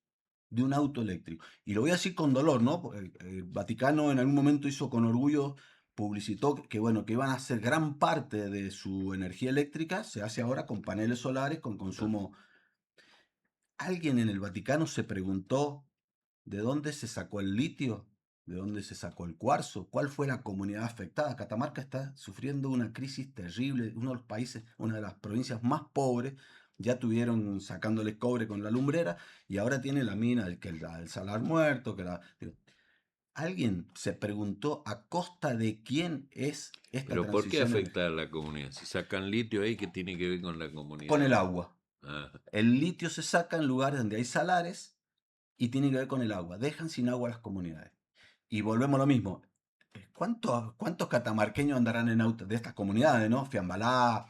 de un auto eléctrico? Y lo voy a decir con dolor, ¿no? Porque el Vaticano en algún momento hizo con orgullo, publicitó que, bueno, que iban a hacer gran parte de su energía eléctrica, se hace ahora con paneles solares, con Claro. consumo. ¿Alguien en el Vaticano se preguntó de dónde se sacó el litio? ¿De dónde se sacó el cuarzo? ¿Cuál fue la comunidad afectada? Catamarca está sufriendo una crisis terrible, uno de los países, una de las provincias más pobres. Ya tuvieron sacándole cobre con la lumbrera y ahora tiene la mina el salar muerto. Digo, ¿alguien se preguntó a costa de quién es esta Pero ¿por qué transición afecta a energética? la comunidad? Si sacan litio ahí, ¿qué tiene que ver con la Con el comunidad? agua. Ah, El litio se saca en lugares donde hay salares y tiene que ver con el agua. Dejan sin agua a las comunidades. Y volvemos a lo mismo. ¿Cuántos catamarqueños andarán en autos de estas comunidades, ¿no? Fiambalá,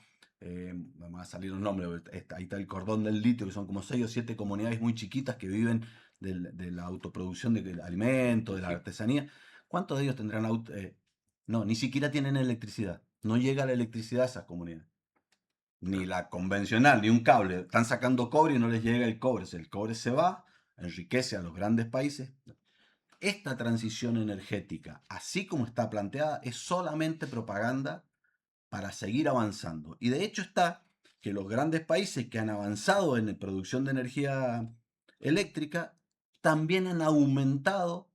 vamos a salir un nombre, ahí está el cordón del litio, que son como 6 o 7 comunidades muy chiquitas que viven de la autoproducción de alimentos, de la sí. artesanía. ¿Cuántos de ellos tendrán auto? No, ni siquiera tienen electricidad. No llega la electricidad a esas comunidades. Ni Claro. la convencional, ni un cable. Están sacando cobre y no les llega el cobre. El cobre se va, enriquece a los grandes países. Esta transición energética, así como está planteada, es solamente propaganda para seguir avanzando. Y de hecho está que los grandes países que han avanzado en la producción de energía eléctrica también han aumentado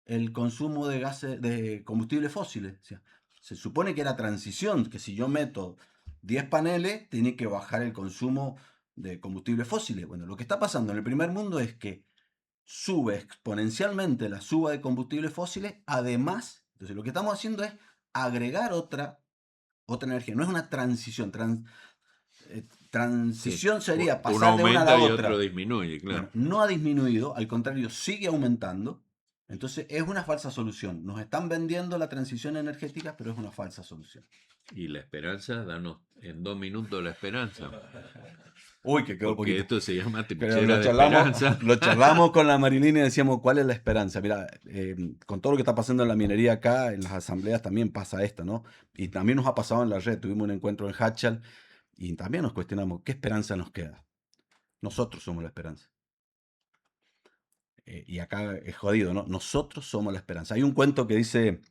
el consumo de gases de combustibles fósiles. O sea, se supone que era transición, que si yo meto 10 paneles, tiene que bajar el consumo de combustibles fósiles. Bueno, lo que está pasando en el primer mundo es que sube exponencialmente la suba de combustibles fósiles, además, entonces lo que estamos haciendo es agregar otra energía, no es una transición. Sí. Transición sería Uno pasar de una a la aumenta y otro otra. disminuye, Bueno, claro. no ha disminuido, al contrario, sigue aumentando. Entonces es una falsa solución. Nos están vendiendo la transición energética, pero es una falsa solución. Y la esperanza, danos en 2 minutos la esperanza. Uy, que quedó Porque poquito. esto se llama Pero trinchera de esperanza. lo charlamos con la Marilina y decíamos, ¿cuál es la esperanza? Mira, con todo lo que está pasando en la minería acá, en las asambleas también pasa esto, ¿no? Y también nos ha pasado en la red. Tuvimos un encuentro en Hatchal y también nos cuestionamos, ¿qué esperanza nos queda? Nosotros somos la esperanza. Y acá es jodido, ¿no? Nosotros somos la esperanza. Hay un cuento que dice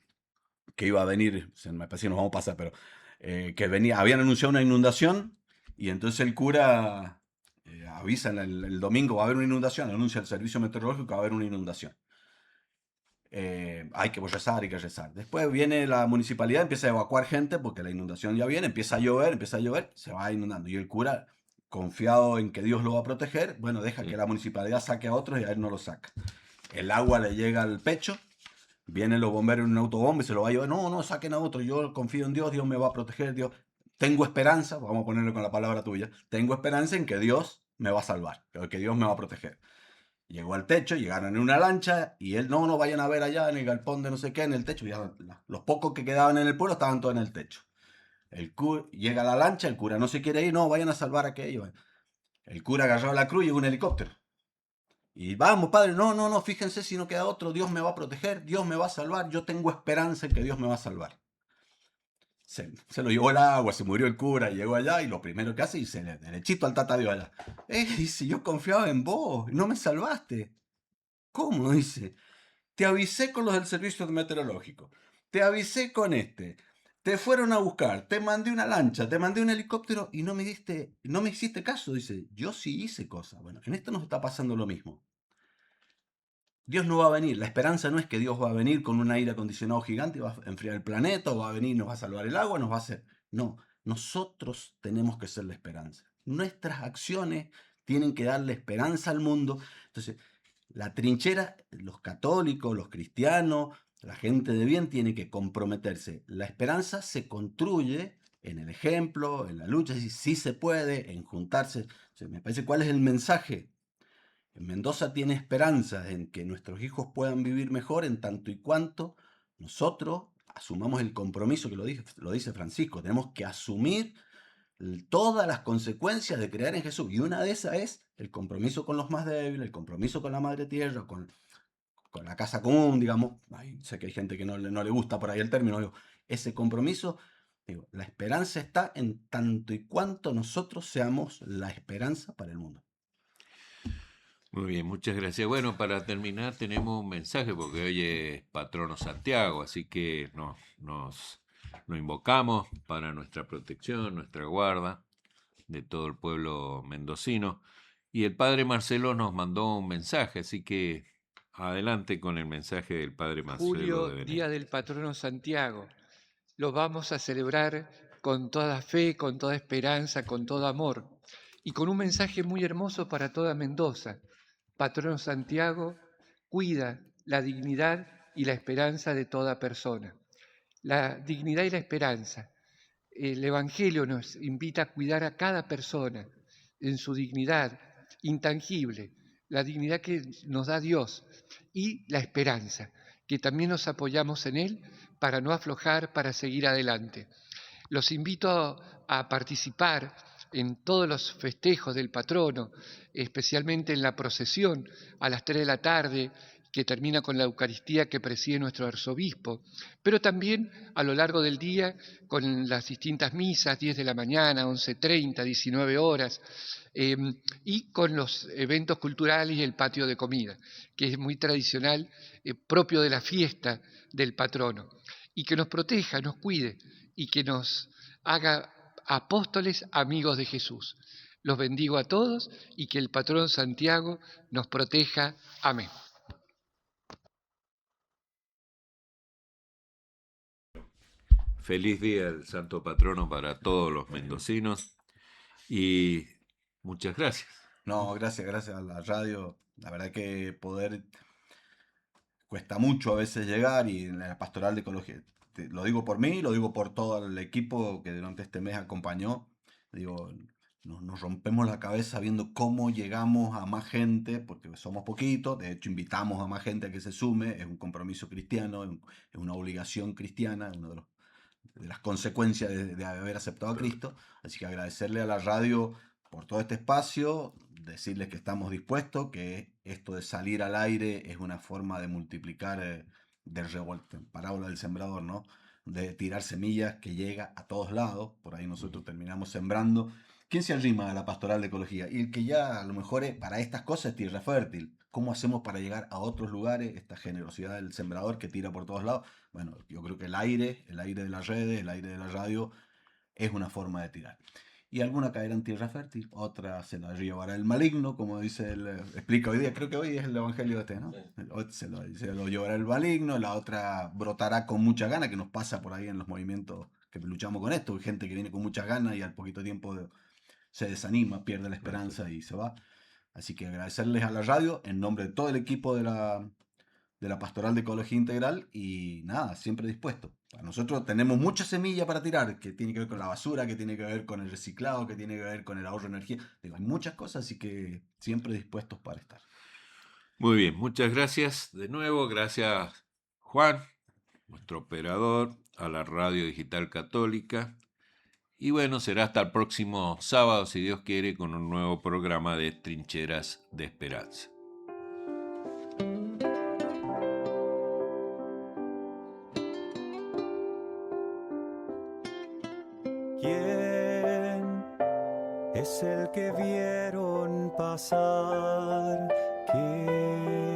que iba a venir, me parece que nos vamos a pasar, pero que venía, habían anunciado una inundación y entonces el cura avisa el domingo va a haber una inundación, anuncia el servicio meteorológico que va a haber una inundación. Hay que rezar, hay que rezar. Después viene la municipalidad, empieza a evacuar gente porque la inundación ya viene, empieza a llover, se va inundando. Y el cura confiado en que Dios lo va a proteger, bueno, deja sí. que la municipalidad saque a otros y a él no lo saca. El agua le llega al pecho, vienen los bomberos en un autobomba y se lo va a llevar. No, no, saquen a otro, yo confío en Dios, Dios me va a proteger, Dios. Tengo esperanza, vamos a ponerlo con la palabra tuya, tengo esperanza en que Dios me va a salvar, que Dios me va a proteger. Llegó al techo, llegaron en una lancha y él, no, no vayan a ver allá en el galpón de no sé qué, en el techo. Ya, los pocos que quedaban en el pueblo estaban todos en el techo. Llega la lancha, el cura no se quiere ir, no, vayan a salvar a aquello. El cura agarró la cruz y llegó un helicóptero. Y vamos, padre, no, no, no, fíjense si no queda otro, Dios me va a proteger, Dios me va a salvar, yo tengo esperanza en que Dios me va a salvar. Se lo llevó el agua, se murió el cura, llegó allá y lo primero que hace es derechito al tata Dios allá. Dice, yo confiaba en vos, no me salvaste. ¿Cómo? Dice, te avisé con los del servicio meteorológico, te avisé con este, te fueron a buscar, te mandé una lancha, te mandé un helicóptero y no me hiciste caso. Dice, yo sí hice cosas. Bueno, en esto nos está pasando lo mismo. Dios no va a venir, la esperanza no es que Dios va a venir con un aire acondicionado gigante y va a enfriar el planeta, o va a venir, nos va a salvar el agua, nos va a hacer... No, nosotros tenemos que ser la esperanza. Nuestras acciones tienen que darle esperanza al mundo. Entonces, la trinchera, los católicos, los cristianos, la gente de bien tiene que comprometerse. La esperanza se construye en el ejemplo, en la lucha, es decir, sí se puede, en juntarse. O sea, me parece cuál es el mensaje. Mendoza tiene esperanza en que nuestros hijos puedan vivir mejor en tanto y cuanto nosotros asumamos el compromiso que lo dice Francisco. Tenemos que asumir todas las consecuencias de creer en Jesús. Y una de esas es el compromiso con los más débiles, el compromiso con la Madre Tierra, con la casa común, digamos. Ay, sé que hay gente que no le gusta por ahí el término. Digo, ese compromiso, digo, la esperanza está en tanto y cuanto nosotros seamos la esperanza para el mundo. Muy bien, muchas gracias. Bueno, para terminar tenemos un mensaje porque hoy es patrono Santiago, así que nos invocamos para nuestra protección, nuestra guarda de todo el pueblo mendocino. Y el padre Marcelo nos mandó un mensaje, así que adelante con el mensaje del padre Marcelo Julio, de día Benet. del patrono Santiago. Lo vamos a celebrar con toda fe, con toda esperanza, con todo amor y con un mensaje muy hermoso para toda Mendoza. Patrono Santiago cuida la dignidad y la esperanza de toda persona. La dignidad y la esperanza. El Evangelio nos invita a cuidar a cada persona en su dignidad intangible, la dignidad que nos da Dios y la esperanza, que también nos apoyamos en Él para no aflojar, para seguir adelante. Los invito a participar en todos los festejos del patrono, especialmente en la procesión a las 3 de la tarde, que termina con la Eucaristía que preside nuestro arzobispo, pero también a lo largo del día con las distintas misas, 10 de la mañana, 11:30, 19 horas, y con los eventos culturales y el patio de comida, que es muy tradicional, propio de la fiesta del patrono, y que nos proteja, nos cuide y que nos haga apóstoles amigos de Jesús. Los bendigo a todos y que el patrón Santiago nos proteja. Amén. Feliz día del Santo Patrono para todos los mendocinos y muchas gracias. No, gracias a la radio. La verdad que cuesta mucho a veces llegar y en la pastoral de ecología, lo digo por mí, lo digo por todo el equipo que durante este mes acompañó. Digo, nos rompemos la cabeza viendo cómo llegamos a más gente, porque somos poquitos, de hecho invitamos a más gente a que se sume, es un compromiso cristiano, es una obligación cristiana, es una de las consecuencias de haber aceptado a Cristo. Así que agradecerle a la radio por todo este espacio, decirles que estamos dispuestos, que esto de salir al aire es una forma de multiplicar, del revuelto, parábola del sembrador, ¿no? De tirar semillas que llega a todos lados, por ahí nosotros terminamos sembrando. ¿Quién se arrima a la pastoral de ecología? Y el que ya a lo mejor para estas cosas es tierra fértil. ¿Cómo hacemos para llegar a otros lugares? Esta generosidad del sembrador que tira por todos lados. Bueno, yo creo que el aire de las redes, el aire de la radio es una forma de tirar. Y alguna caerá en tierra fértil, otra se la llevará el maligno, como dice explica hoy día, creo que hoy es el evangelio este, ¿no? Se lo llevará el maligno, la otra brotará con mucha gana, que nos pasa por ahí en los movimientos que luchamos con esto, gente que viene con muchas ganas y al poquito tiempo se desanima, pierde la esperanza y se va. Así que agradecerles a la radio en nombre de todo el equipo de la Pastoral de Ecología Integral y nada, siempre dispuesto. Nosotros tenemos mucha semilla para tirar, que tiene que ver con la basura, que tiene que ver con el reciclado, que tiene que ver con el ahorro de energía. Digo, hay muchas cosas, así que siempre dispuestos para estar. Muy bien, muchas gracias de nuevo. Gracias, Juan, nuestro operador, a la Radio Digital Católica. Y bueno, será hasta el próximo sábado, si Dios quiere, con un nuevo programa de Trincheras de Esperanza. ¿Quién es el que vieron pasar? ¿Qué